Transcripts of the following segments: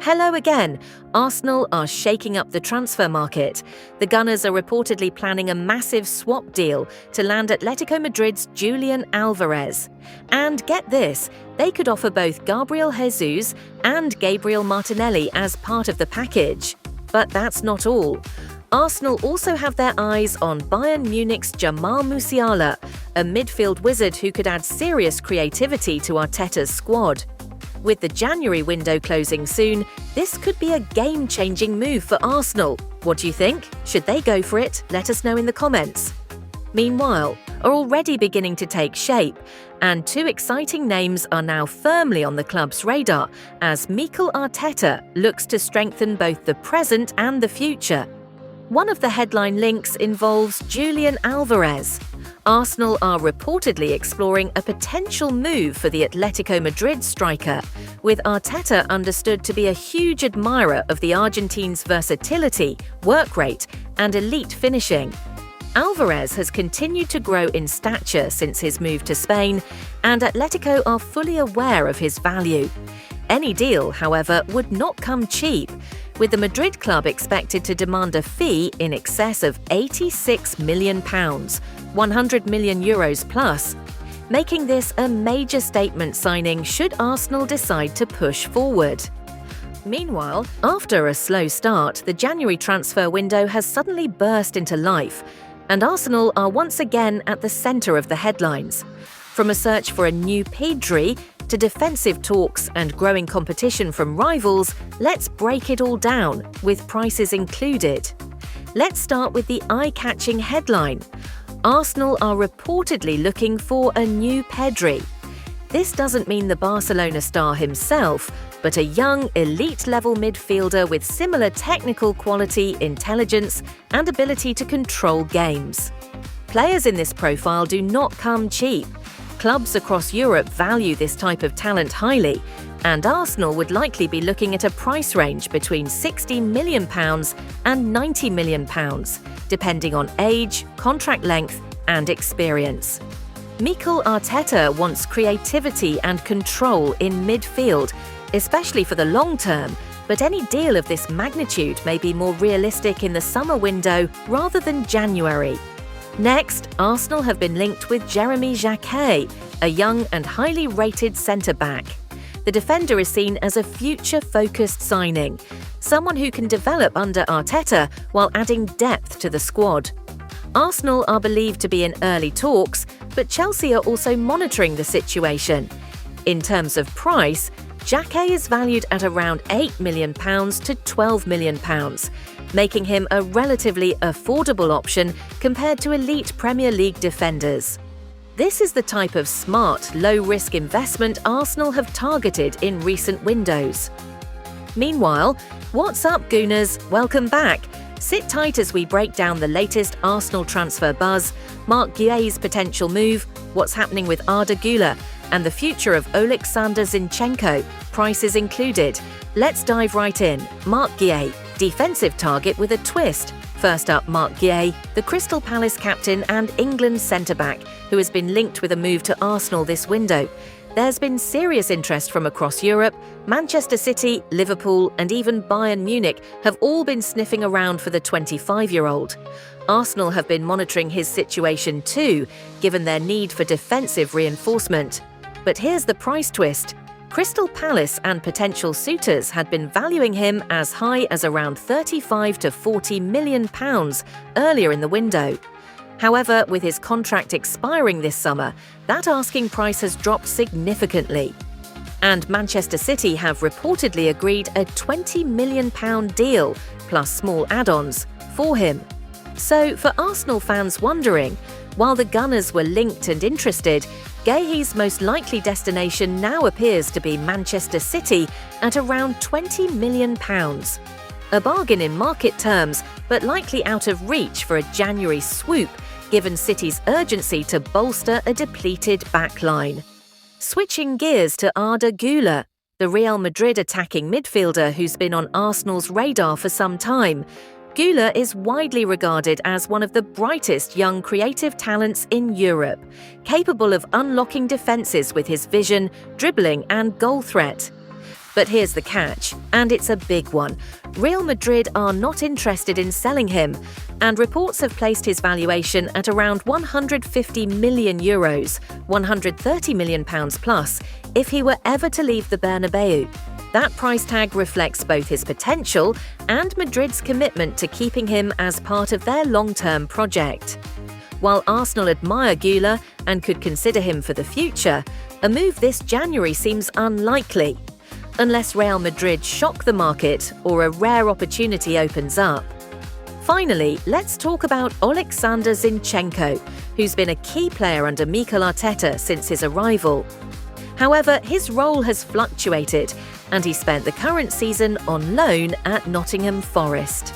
Hello again. Arsenal are shaking up the transfer market. The Gunners are reportedly planning a massive swap deal to land Atletico Madrid's Julian Alvarez. And get this, they could offer both Gabriel Jesus and Gabriel Martinelli as part of the package. But that's not all. Arsenal also have their eyes on Bayern Munich's Jamal Musiala, a midfield wizard who could add serious creativity to Arteta's squad. With the January window closing soon, this could be a game-changing move for Arsenal. What do you think? Should they go for it? Let us know in the comments. Meanwhile, are already beginning to take shape, and two exciting names are now firmly on the club's radar as Mikel Arteta looks to strengthen both the present and the future. One of the headline links involves Julian Alvarez. Arsenal are reportedly exploring a potential move for the Atletico Madrid striker, with Arteta understood to be a huge admirer of the Argentine's versatility, work rate, and elite finishing. Alvarez has continued to grow in stature since his move to Spain, and Atletico are fully aware of his value. Any deal, however, would not come cheap, with the Madrid club expected to demand a fee in excess of £86 million, €100 million plus, making this a major statement signing should Arsenal decide to push forward. Meanwhile, after a slow start, the January transfer window has suddenly burst into life, and Arsenal are once again at the centre of the headlines. From a search for a new Pedri to defensive talks and growing competition from rivals, let's break it all down, with prices included. Let's start with the eye-catching headline. Arsenal are reportedly looking for a new Pedri. This doesn't mean the Barcelona star himself, but a young, elite-level midfielder with similar technical quality, intelligence, and ability to control games. Players in this profile do not come cheap. Clubs across Europe value this type of talent highly, and Arsenal would likely be looking at a price range between £60 million and £90 million, depending on age, contract length, and experience. Mikel Arteta wants creativity and control in midfield, especially for the long term, but any deal of this magnitude may be more realistic in the summer window rather than January. Next, Arsenal have been linked with Jeremy Jacquet, a young and highly rated centre-back. The defender is seen as a future-focused signing, someone who can develop under Arteta while adding depth to the squad. Arsenal are believed to be in early talks, but Chelsea are also monitoring the situation. In terms of price, Jacquet is valued at around £8 million to £12 million, making him a relatively affordable option compared to elite Premier League defenders. This is the type of smart, low-risk investment Arsenal have targeted in recent windows. Meanwhile, what's up, Gooners? Welcome back. Sit tight as we break down the latest Arsenal transfer buzz, Marc Guéhi's potential move, what's happening with Arda Güler, and the future of Oleksandr Zinchenko, prices included. Let's dive right in. Marc Guéhi, defensive target with a twist. First up, Marc Guéhi, the Crystal Palace captain and England centre-back, who has been linked with a move to Arsenal this window. There's been serious interest from across Europe. Manchester City, Liverpool, and even Bayern Munich have all been sniffing around for the 25-year-old. Arsenal have been monitoring his situation too, given their need for defensive reinforcement. But here's the price twist. Crystal Palace and potential suitors had been valuing him as high as around £35 to £40 million earlier in the window. However, with his contract expiring this summer, that asking price has dropped significantly. And Manchester City have reportedly agreed a £20 million deal, plus small add-ons, for him. So, for Arsenal fans wondering, while the Gunners were linked and interested, Guéhi's most likely destination now appears to be Manchester City at around £20 million. A bargain in market terms, but likely out of reach for a January swoop, given City's urgency to bolster a depleted backline. Switching gears to Arda Güler, the Real Madrid attacking midfielder who's been on Arsenal's radar for some time. Güler is widely regarded as one of the brightest young creative talents in Europe, capable of unlocking defences with his vision, dribbling and goal threat. But here's the catch, and it's a big one. Real Madrid are not interested in selling him, and reports have placed his valuation at around €150 million, £130 million plus, if he were ever to leave the Bernabeu. That price tag reflects both his potential and Madrid's commitment to keeping him as part of their long-term project. While Arsenal admire Güler and could consider him for the future, a move this January seems unlikely, unless Real Madrid shock the market or a rare opportunity opens up. Finally, let's talk about Alexander Zinchenko, who's been a key player under Mikel Arteta since his arrival. However, his role has fluctuated, and he spent the current season on loan at Nottingham Forest.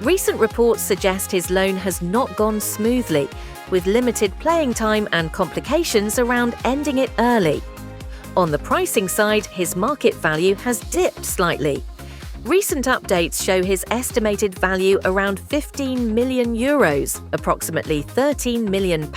Recent reports suggest his loan has not gone smoothly, with limited playing time and complications around ending it early. On the pricing side, his market value has dipped slightly. Recent updates show his estimated value around €15 million, approximately £13 million,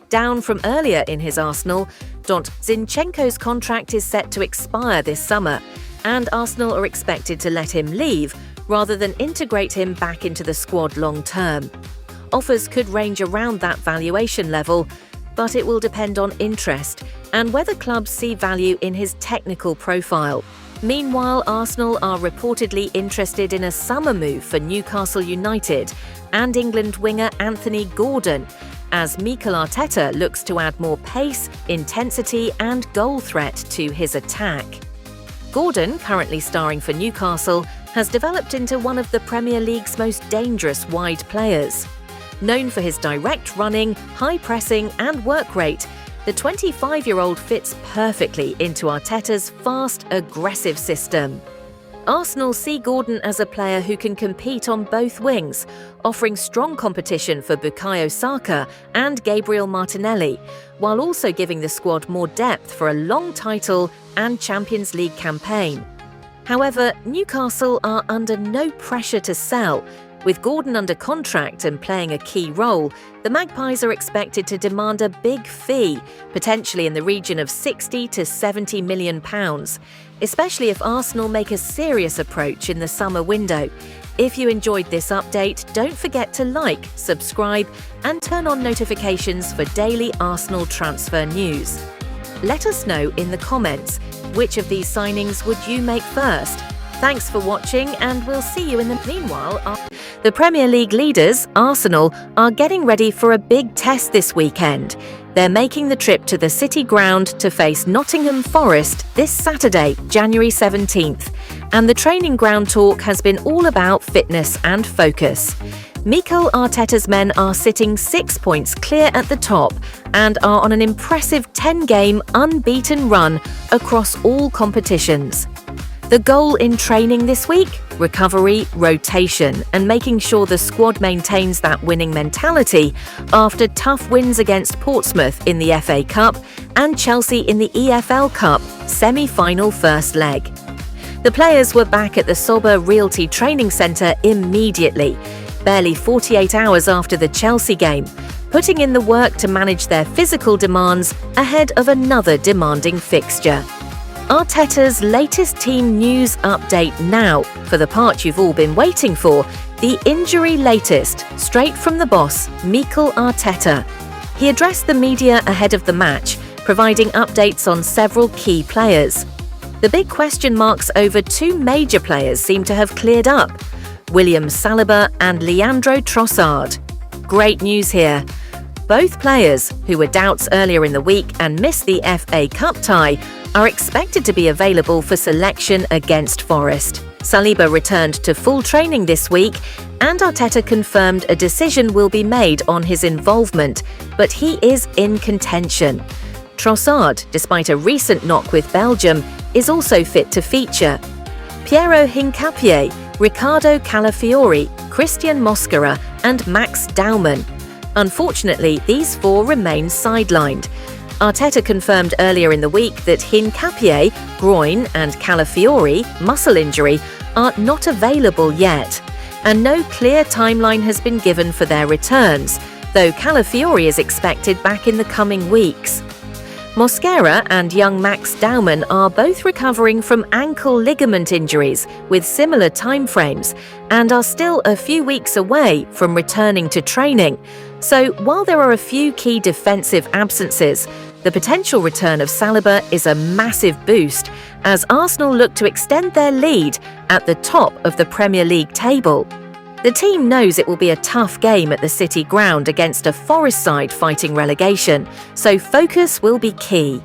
down from earlier in his arsenal. Zinchenko's contract is set to expire this summer, and Arsenal are expected to let him leave rather than integrate him back into the squad long term. Offers could range around that valuation level, but it will depend on interest and whether clubs see value in his technical profile. Meanwhile, Arsenal are reportedly interested in a summer move for Newcastle United and England winger Anthony Gordon, as Mikel Arteta looks to add more pace, intensity and goal threat to his attack. Gordon, currently starring for Newcastle, has developed into one of the Premier League's most dangerous wide players. Known for his direct running, high pressing and work rate, the 25-year-old fits perfectly into Arteta's fast, aggressive system. Arsenal see Gordon as a player who can compete on both wings, offering strong competition for Bukayo Saka and Gabriel Martinelli, while also giving the squad more depth for a long title and Champions League campaign. However, Newcastle are under no pressure to sell. With Gordon under contract and playing a key role, the Magpies are expected to demand a big fee, potentially in the region of £60 to £70 million, especially if Arsenal make a serious approach in the summer window. If you enjoyed this update, don't forget to like, subscribe, and turn on notifications for daily Arsenal transfer news. Let us know in the comments, which of these signings would you make first? Thanks for watching, and we'll see you in the meanwhile. The Premier League leaders, Arsenal, are getting ready for a big test this weekend. They're making the trip to the City Ground to face Nottingham Forest this Saturday, January 17th. And the training ground talk has been all about fitness and focus. Mikel Arteta's men are sitting 6 points clear at the top and are on an impressive 10-game unbeaten run across all competitions. The goal in training this week? Recovery, rotation, and making sure the squad maintains that winning mentality after tough wins against Portsmouth in the FA Cup and Chelsea in the EFL Cup semi-final first leg. The players were back at the Sober Realty Training Centre immediately, barely 48 hours after the Chelsea game, putting in the work to manage their physical demands ahead of another demanding fixture. Arteta's latest team news update now, for the part you've all been waiting for, the injury latest, straight from the boss, Mikel Arteta. He addressed the media ahead of the match, providing updates on several key players. The big question marks over two major players seem to have cleared up: William Saliba and Leandro Trossard. Great news here. Both players, who were doubts earlier in the week and missed the FA Cup tie, are expected to be available for selection against Forest. Saliba returned to full training this week, and Arteta confirmed a decision will be made on his involvement, but he is in contention. Trossard, despite a recent knock with Belgium, is also fit to feature. Piero Hincapié, Riccardo Calafiori, Christian Mosquera, and Max Daumann. Unfortunately, these four remain sidelined. Arteta confirmed earlier in the week that Hincapié, groin, and Calafiori, muscle injury, are not available yet, and no clear timeline has been given for their returns, though Calafiori is expected back in the coming weeks. Mosquera and young Max Daumann are both recovering from ankle ligament injuries with similar timeframes and are still a few weeks away from returning to training. So while there are a few key defensive absences, the potential return of Saliba is a massive boost as Arsenal look to extend their lead at the top of the Premier League table. The team knows it will be a tough game at the City ground against a Forest side fighting relegation, so focus will be key.